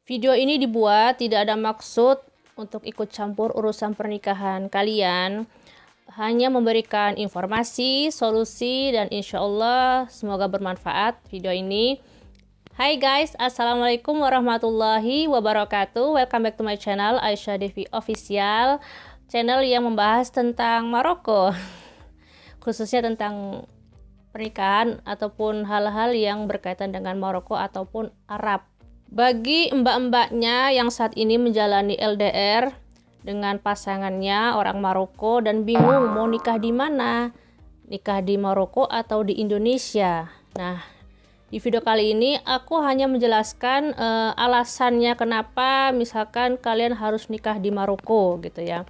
Video ini dibuat tidak ada maksud untuk ikut campur urusan pernikahan kalian, hanya memberikan informasi, solusi, dan insya Allah semoga bermanfaat video ini. Hai guys, assalamualaikum warahmatullahi wabarakatuh. Welcome back to my channel Aisyah Devi Official, channel yang membahas tentang Maroko, khususnya tentang pernikahan ataupun hal-hal yang berkaitan dengan Maroko ataupun Arab. Bagi mbak-mbaknya yang saat ini menjalani LDR dengan pasangannya orang Maroko dan bingung mau nikah di mana, nikah di Maroko atau di Indonesia. Nah, di video kali ini aku hanya menjelaskan alasannya kenapa misalkan kalian harus nikah di Maroko gitu ya.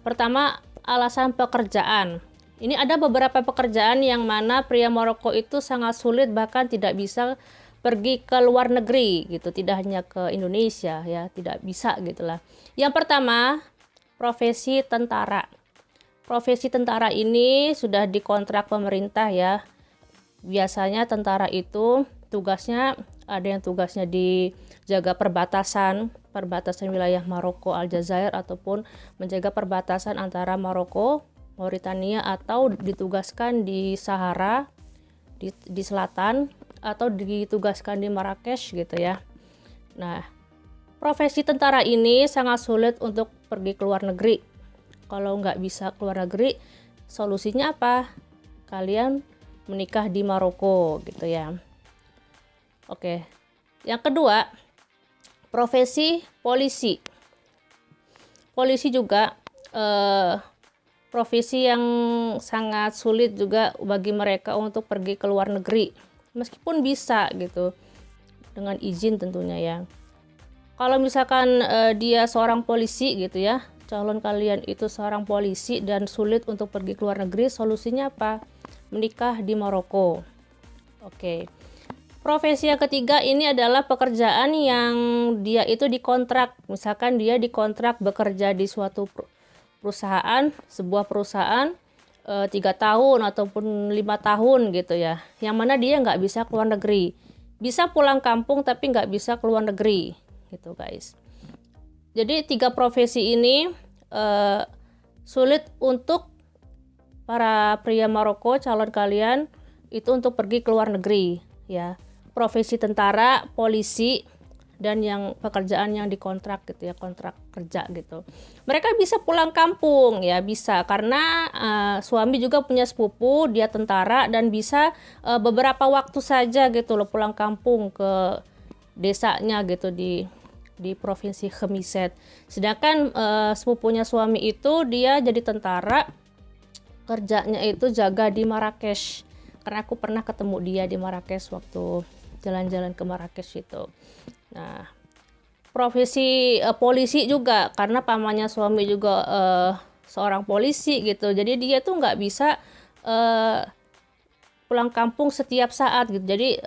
Pertama, alasan pekerjaan. Ini ada beberapa pekerjaan yang mana pria Maroko itu sangat sulit bahkan tidak bisa pergi ke luar negeri gitu, tidak hanya ke Indonesia ya, tidak bisa gitulah. Yang pertama, profesi tentara. Profesi tentara ini sudah dikontrak pemerintah ya. Biasanya tentara itu tugasnya ada yang tugasnya dijaga perbatasan wilayah Maroko Aljazair ataupun menjaga perbatasan antara Maroko, Mauritania, atau ditugaskan di Sahara di selatan atau ditugaskan di Marrakesh gitu ya. Nah, profesi tentara ini sangat sulit untuk pergi ke luar negeri. Kalau nggak bisa ke luar negeri, solusinya apa? Kalian menikah di Maroko gitu ya. Oke. Yang kedua, profesi polisi. Polisi juga profesi yang sangat sulit juga bagi mereka untuk pergi ke luar negeri. Meskipun bisa gitu, dengan izin tentunya ya. Kalau misalkan dia seorang polisi gitu ya, calon kalian itu seorang polisi dan sulit untuk pergi ke luar negeri, solusinya apa? Menikah di Maroko. Oke. Profesi yang ketiga ini adalah pekerjaan yang dia itu dikontrak. Misalkan dia dikontrak bekerja di suatu perusahaan, sebuah perusahaan 3 tahun ataupun 5 tahun gitu ya, yang mana dia nggak bisa keluar negeri, bisa pulang kampung tapi nggak bisa keluar negeri gitu guys. Jadi 3 profesi ini sulit untuk para pria Maroko calon kalian itu untuk pergi ke luar negeri ya. Profesi tentara, polisi, dan yang pekerjaan yang dikontrak gitu ya, kontrak kerja gitu. Mereka bisa pulang kampung ya, bisa karena suami juga punya sepupu, dia tentara dan bisa beberapa waktu saja gitu loh pulang kampung ke desanya gitu di provinsi Khemiset. Sedangkan sepupunya suami itu dia jadi tentara, kerjanya itu jaga di Marrakesh. Karena aku pernah ketemu dia di Marrakesh waktu jalan-jalan ke Marrakesh itu. Nah, profesi polisi juga karena pamannya suami juga seorang polisi gitu. Jadi dia tuh nggak bisa pulang kampung setiap saat gitu. Jadi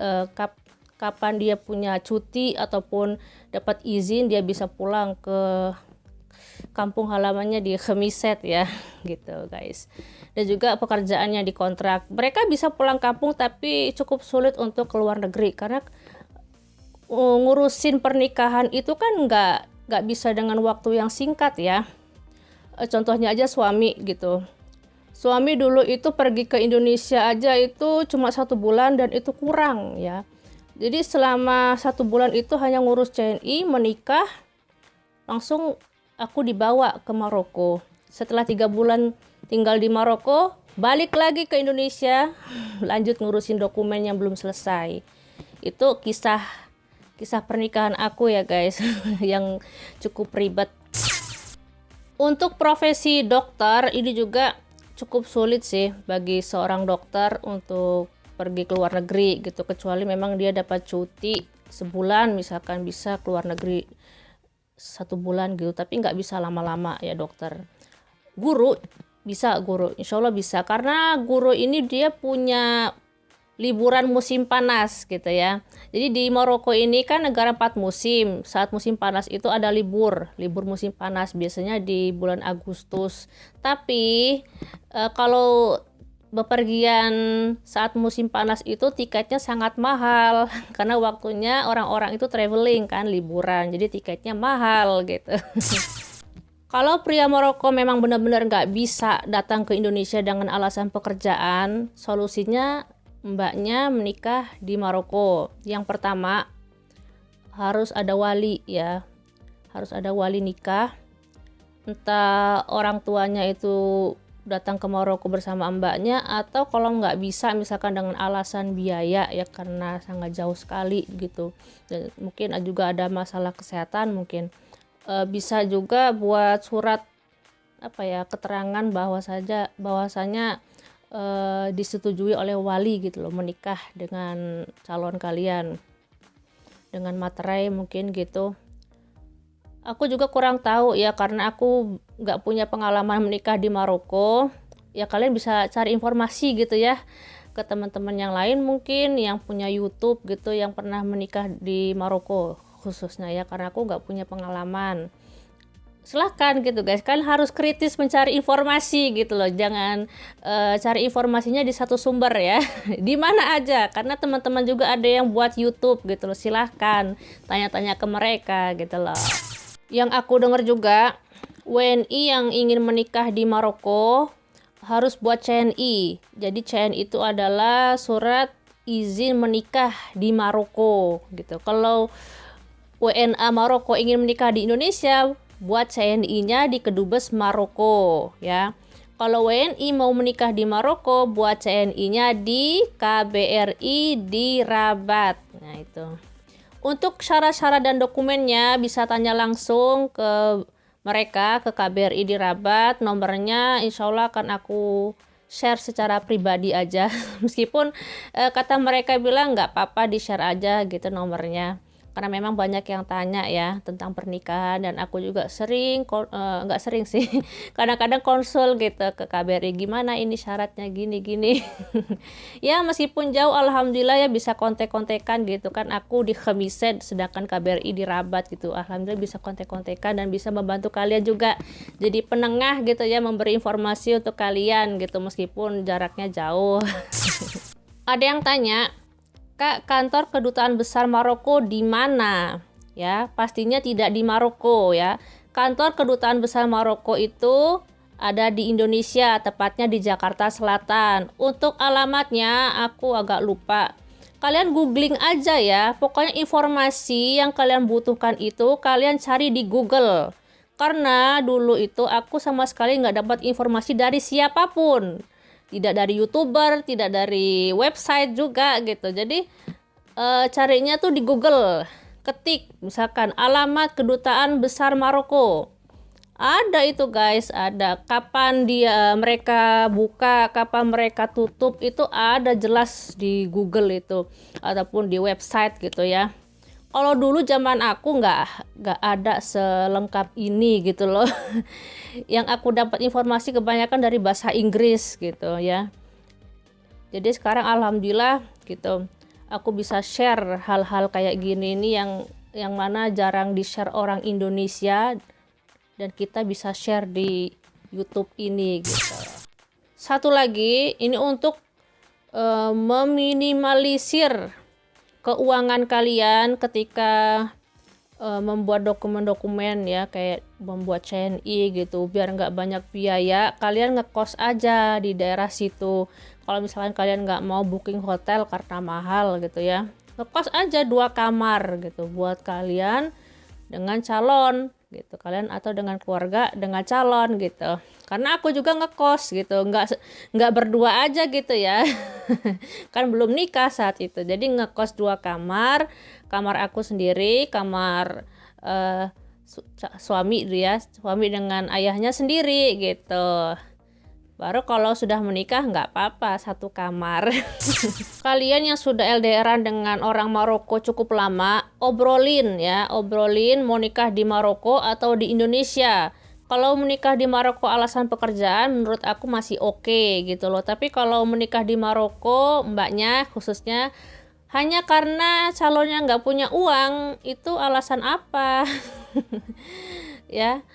kapan dia punya cuti ataupun dapat izin dia bisa pulang ke kampung halamannya di Khemiset ya gitu guys. Dan juga pekerjaannya dikontrak. Mereka bisa pulang kampung tapi cukup sulit untuk keluar negeri karena ngurusin pernikahan itu kan nggak bisa dengan waktu yang singkat ya. Contohnya aja suami gitu. Suami dulu itu pergi ke Indonesia aja itu cuma 1 bulan dan itu kurang ya. Jadi selama 1 bulan itu hanya ngurus CNI, menikah, langsung aku dibawa ke Maroko. Setelah 3 bulan tinggal di Maroko, balik lagi ke Indonesia, lanjut ngurusin dokumen yang belum selesai. Itu kisah pernikahan aku ya guys, yang cukup ribet. Untuk profesi dokter ini juga cukup sulit sih bagi seorang dokter untuk pergi ke luar negeri gitu, kecuali memang dia dapat cuti sebulan misalkan bisa keluar negeri 1 bulan gitu, tapi nggak bisa lama-lama ya dokter. Guru bisa, guru insya Allah bisa, karena guru ini dia punya liburan musim panas gitu ya. Jadi di Maroko ini kan negara 4 musim. Saat musim panas itu ada libur musim panas biasanya di bulan Agustus. Tapi kalau bepergian saat musim panas itu tiketnya sangat mahal karena waktunya orang-orang itu traveling kan, liburan, jadi tiketnya mahal gitu. Kalau pria Maroko memang benar-benar nggak bisa datang ke Indonesia dengan alasan pekerjaan, solusinya mbaknya menikah di Maroko. Yang pertama, harus ada wali ya, harus ada wali nikah. Entah orang tuanya itu datang ke Maroko bersama mbaknya, atau kalau nggak bisa misalkan dengan alasan biaya ya karena sangat jauh sekali gitu, dan mungkin juga ada masalah kesehatan mungkin. Bisa juga buat surat apa ya, keterangan bahwasanya disetujui oleh wali gitu loh, menikah dengan calon kalian dengan materai mungkin gitu. Aku juga kurang tahu ya karena aku nggak punya pengalaman menikah di Maroko. Ya kalian bisa cari informasi gitu ya ke teman-teman yang lain mungkin yang punya YouTube gitu yang pernah menikah di Maroko khususnya ya, karena aku nggak punya pengalaman. Silahkan gitu guys, kalian harus kritis mencari informasi gitu loh, jangan cari informasinya di satu sumber ya. Di mana aja, karena teman-teman juga ada yang buat YouTube gitu loh, silahkan tanya-tanya ke mereka gitu loh. Yang aku dengar juga, WNI yang ingin menikah di Maroko harus buat CNI. Jadi CNI itu adalah surat izin menikah di Maroko gitu. Kalau WNA Maroko ingin menikah di Indonesia, buat CNI-nya di Kedubes Maroko ya. Kalau WNI mau menikah di Maroko, buat CNI-nya di KBRI di Rabat. Nah itu. Untuk syarat-syarat dan dokumennya bisa tanya langsung ke mereka, ke KBRI di Rabat. Nomornya insya Allah akan aku share secara pribadi aja. Meskipun kata mereka bilang nggak apa-apa di-share aja gitu nomornya. Karena memang banyak yang tanya ya tentang pernikahan, dan aku juga sering nggak sering sih, kadang-kadang konsul gitu ke KBRI, gimana ini syaratnya gini-gini. Ya meskipun jauh alhamdulillah ya bisa kontek-kontekan gitu kan, aku di Khemisen sedangkan KBRI di Rabat gitu, alhamdulillah bisa kontek-kontekan dan bisa membantu kalian juga jadi penengah gitu ya, memberi informasi untuk kalian gitu meskipun jaraknya jauh. Ada yang tanya, Kak, kantor kedutaan besar Maroko di mana? Ya, pastinya tidak di Maroko ya. Kantor kedutaan besar Maroko itu ada di Indonesia, tepatnya di Jakarta Selatan. Untuk alamatnya aku agak lupa. Kalian googling aja ya. Pokoknya informasi yang kalian butuhkan itu kalian cari di Google. Karena dulu itu aku sama sekali nggak dapat informasi dari siapapun, tidak dari YouTuber, tidak dari website juga gitu. Jadi carinya tuh di Google, ketik misalkan alamat kedutaan besar Maroko, ada itu guys, ada kapan mereka buka, kapan mereka tutup, itu ada jelas di Google itu ataupun di website gitu ya. Kalau dulu zaman aku nggak ada selengkap ini gitu loh. Yang aku dapat informasi kebanyakan dari bahasa Inggris gitu ya. Jadi sekarang alhamdulillah gitu, aku bisa share hal-hal kayak gini ini yang mana jarang di-share orang Indonesia, dan kita bisa share di YouTube ini gitu. Satu lagi, ini untuk meminimalisir keuangan kalian ketika membuat dokumen-dokumen ya, kayak membuat CNI gitu, biar nggak banyak biaya, kalian ngekos aja di daerah situ. Kalau misalkan kalian nggak mau booking hotel karena mahal gitu ya, ngekos aja 2 kamar gitu buat kalian dengan calon gitu, kalian atau dengan keluarga dengan calon gitu. Karena aku juga ngekos gitu, nggak berdua aja gitu ya. Kan belum nikah saat itu, jadi ngekos 2 kamar, kamar aku sendiri, kamar suami dia, suami dengan ayahnya sendiri gitu. Baru kalau sudah menikah nggak apa-apa 1 kamar. Kalian yang sudah LDRan dengan orang Maroko cukup lama, obrolin mau nikah di Maroko atau di Indonesia. Kalau menikah di Maroko alasan pekerjaan menurut aku masih oke gitu loh. Tapi kalau menikah di Maroko, mbaknya khususnya hanya karena calonnya nggak punya uang, itu alasan apa? Ya,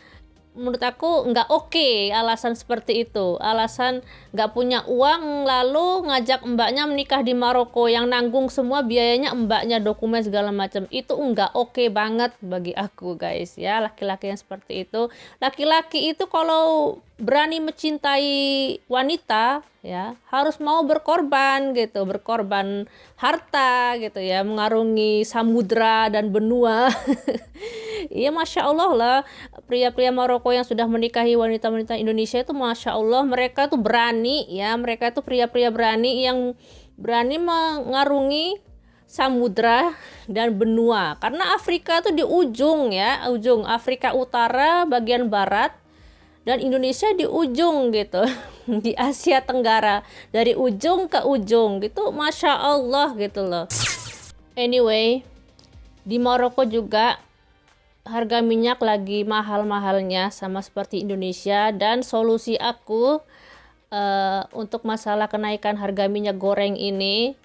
menurut aku nggak oke alasan seperti itu. Alasan nggak punya uang lalu ngajak mbaknya menikah di Maroko yang nanggung semua biayanya mbaknya, dokumen segala macam. Itu nggak oke banget bagi aku guys ya. Laki-laki yang seperti itu, laki-laki itu kalau berani mencintai wanita ya harus mau berkorban gitu, berkorban harta gitu ya, mengarungi samudra dan benua. Iya, masya Allah lah, pria-pria Maroko yang sudah menikahi wanita-wanita Indonesia itu masya Allah, mereka tuh berani ya, mereka tuh pria-pria berani yang berani mengarungi samudra dan benua, karena Afrika tuh di ujung ya, ujung Afrika Utara bagian barat dan Indonesia di ujung gitu. Di Asia Tenggara dari ujung ke ujung gitu, masya Allah gitu loh. Anyway, di Maroko juga harga minyak lagi mahal-mahalnya sama seperti Indonesia, dan solusi aku untuk masalah kenaikan harga minyak goreng ini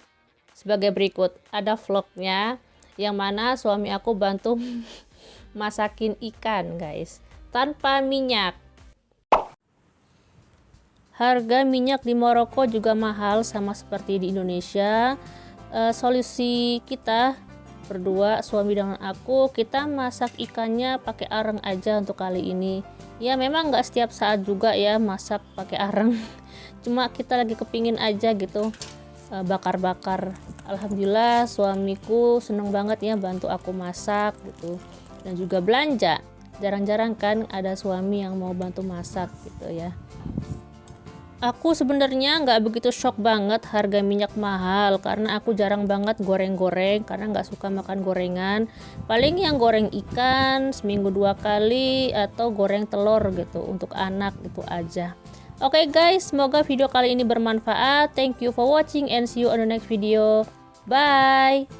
sebagai berikut. Ada vlognya yang mana suami aku bantu masakin ikan guys tanpa minyak. Harga minyak di Maroko juga mahal sama seperti di Indonesia. Solusi kita berdua, suami dengan aku, kita masak ikannya pakai areng aja untuk kali ini. Ya memang nggak setiap saat juga ya masak pakai areng. Cuma kita lagi kepingin aja gitu bakar-bakar. Alhamdulillah suamiku seneng banget ya bantu aku masak gitu. Dan juga belanja. Jarang-jarang kan ada suami yang mau bantu masak gitu ya. Aku sebenarnya nggak begitu shock banget harga minyak mahal, karena aku jarang banget goreng-goreng, karena nggak suka makan gorengan. Paling yang goreng ikan seminggu 2 kali atau goreng telur gitu untuk anak, itu aja. Oke guys, semoga video kali ini bermanfaat. Thank you for watching and see you on the next video. Bye.